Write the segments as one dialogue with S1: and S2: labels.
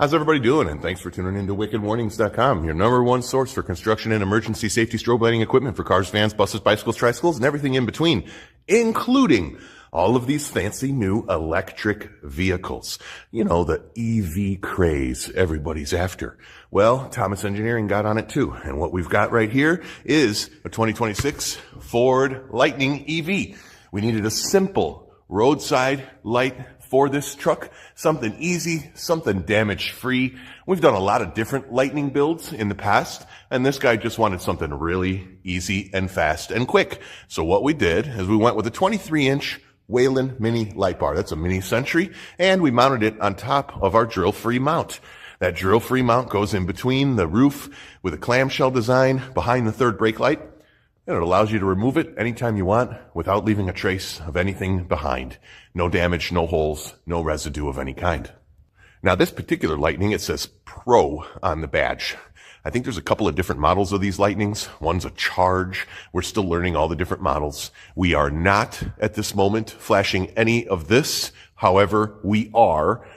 S1: How's everybody doing? And thanks for tuning in to wickedwarnings.com, your number one source for construction and emergency safety strobe lighting equipment for cars, vans, buses, bicycles, tricycles, and everything in between, including all of these fancy new electric vehicles. You know, the EV craze everybody's after. Well, Thomas Engineering got on it too. And what we've got right here is a 2026 Ford Lightning EV. We needed a simple roadside light for this truck, something easy, something damage-free. We've done a lot of different Lightning builds in the past, and this guy just wanted something really easy and fast and quick. So what we did is we went with a 23-inch Whelen Mini LED Bar. That's a mini Sentry, and we mounted it on top of our drill-free mount. That drill-free mount goes in between the roof with a clamshell design behind the third brake light, and it allows you to remove it anytime you want without leaving a trace of anything behind. No damage, no holes, no residue of any kind. Now, this particular Lightning, it says Pro on the badge. I think there's a couple of different models of these Lightnings. One's a Charge. We're still learning all the different models. We are not, at this moment, flashing any of this. However, we are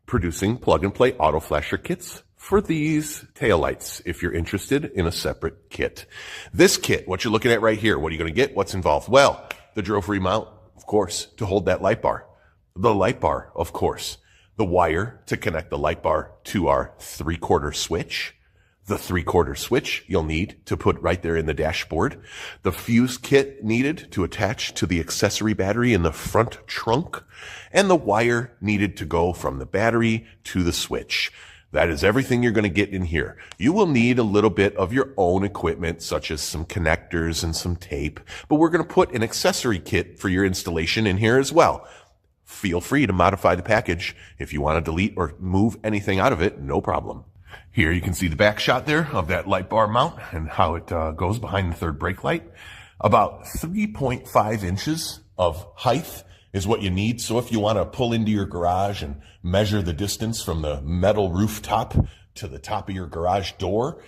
S1: producing plug-and-play auto flasher kits for these taillights, if you're interested in a separate kit. This kit, what you're looking at right here, what are you going to get? What's involved? Well, the drill-free mount, of course, to hold that light bar. The light bar, of course. The wire to connect the light bar to our 3/4 switch. The 3/4 switch you'll need to put right there in the dashboard. The fuse kit needed to attach to the accessory battery in the front trunk. And the wire needed to go from the battery to the switch. That is everything you're going to get in here. You will need a little bit of your own equipment, such as some connectors and some tape, but we're going to put an accessory kit for your installation in here as well. Feel free to modify the package. If you want to delete or move anything out of it, no problem. Here you can see the back shot there of that light bar mount and how it goes behind the third brake light. About 3.5 inches of height is what you need. So if you want to pull into your garage and measure the distance from the metal rooftop to the top of your garage door,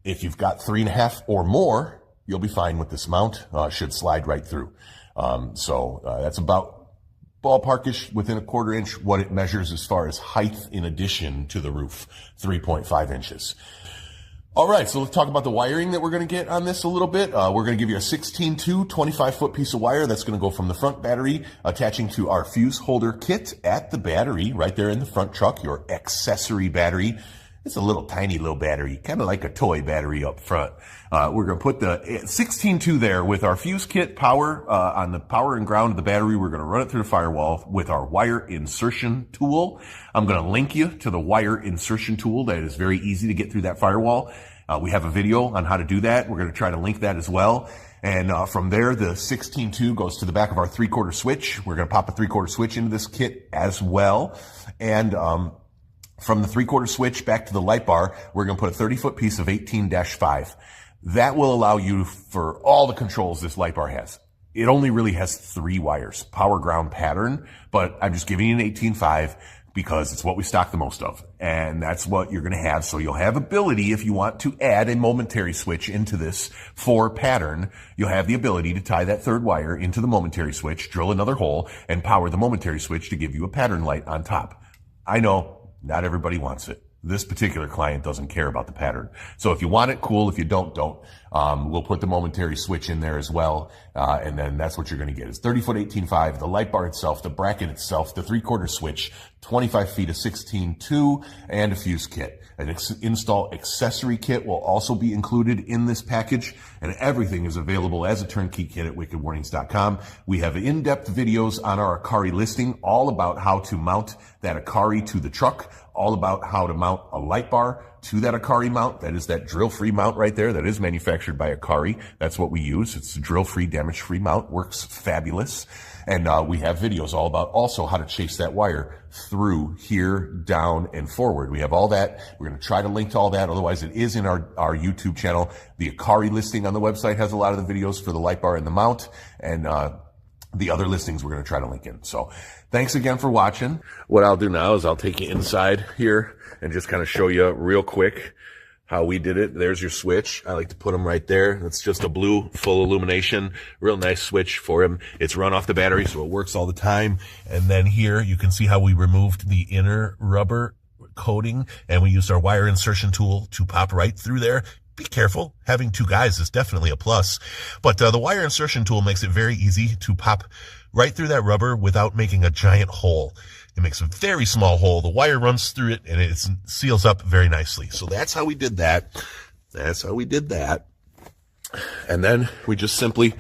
S1: if you've got 3.5 or more, you'll be fine with this mount. Should slide right through. That's about ballparkish within 1/4 inch what it measures as far as height in addition to the roof, 3.5 inches. All right, so let's talk about the wiring that we're going to get on this a little bit. We're going to give you a 16-2 25-foot piece of wire that's going to go from the front battery attaching to our fuse holder kit at the battery right there in the front truck, your accessory battery. It's a little tiny little battery, kind of like a toy battery up front. We're going to put the 16-2 there with our fuse kit power on the power and ground of the battery. We're going to run it through the firewall with our wire insertion tool. I'm going to link you to the wire insertion tool. That is very easy to get through that firewall. We have a video on how to do that. We're going to try to link that as well. And from there, the 16-2 goes to the back of our 3/4 switch. We're going to pop a 3/4 switch into this kit as well. And from the 3/4 switch back to the light bar, we're going to put a 30-foot piece of 18-5. That will allow you for all the controls this light bar has. It only really has 3 wires, power ground pattern, but I'm just giving you an 18-5 because it's what we stock the most of. And that's what you're going to have. So you'll have ability, if you want to add a momentary switch into this for pattern, you'll have the ability to tie that third wire into the momentary switch, drill another hole, and power the momentary switch to give you a pattern light on top. I know, not everybody wants it. This particular client doesn't care about the pattern. So if you want it, cool. If you don't. We'll put the momentary switch in there as well. And then that's what you're going to get is 30-foot 18-5, the light bar itself, the bracket itself, the 3/4 switch, 25 feet of 16-2, and a fuse kit. An install accessory kit will also be included in this package, and everything is available as a turnkey kit at wickedwarnings.com. We have in-depth videos on our Akari listing all about how to mount that Akari to the truck, all about how to mount a light bar to that Akari mount. That is that drill-free mount right there that is manufactured by Akari. That's what we use. It's a drill-free, damage-free mount. Works fabulous. And we have videos all about also how to chase that wire through here, down, and forward. We have all that. We're going to try to link to all that. Otherwise, it is in our YouTube channel. The Akari listing on the website has a lot of the videos for the light bar and the mount. And the other listings we're going to try to link in. So thanks again for watching. What I'll do now is I'll take you inside here and just kind of show you real quick how we did it. There's your switch. I like to put them right there. It's just a blue full illumination, real nice switch for him. It's run off the battery, so it works all the time. And then here you can see how we removed the inner rubber
S2: coating, and we used our wire insertion tool to pop right through there. Be careful. Having two guys is definitely a plus, but the wire insertion tool makes it very easy to pop right through that rubber without making a giant hole. It makes a very small hole. The wire runs through it and it seals up very nicely. So that's how we did that. And then we just simply,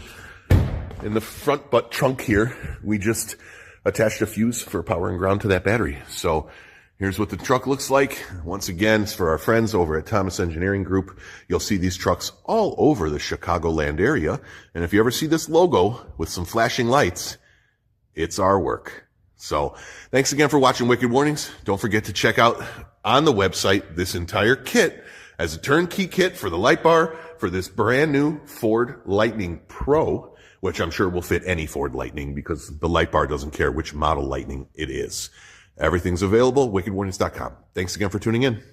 S2: in the front butt trunk here, we just attached a fuse for power and ground to that battery. So here's what the truck looks like. Once again, it's for our friends over at Thomas Engineering Group. You'll see these trucks all over the Chicagoland area. And if you ever see this logo with some flashing lights, it's our work. So thanks again for watching Wicked Warnings. Don't forget to check out on the website this entire kit as a turnkey kit for the light bar for this brand new Ford Lightning Pro, which I'm sure will fit any Ford Lightning because the light bar doesn't care which model Lightning it is. Everything's available, wickedwarnings.com. Thanks again for tuning in.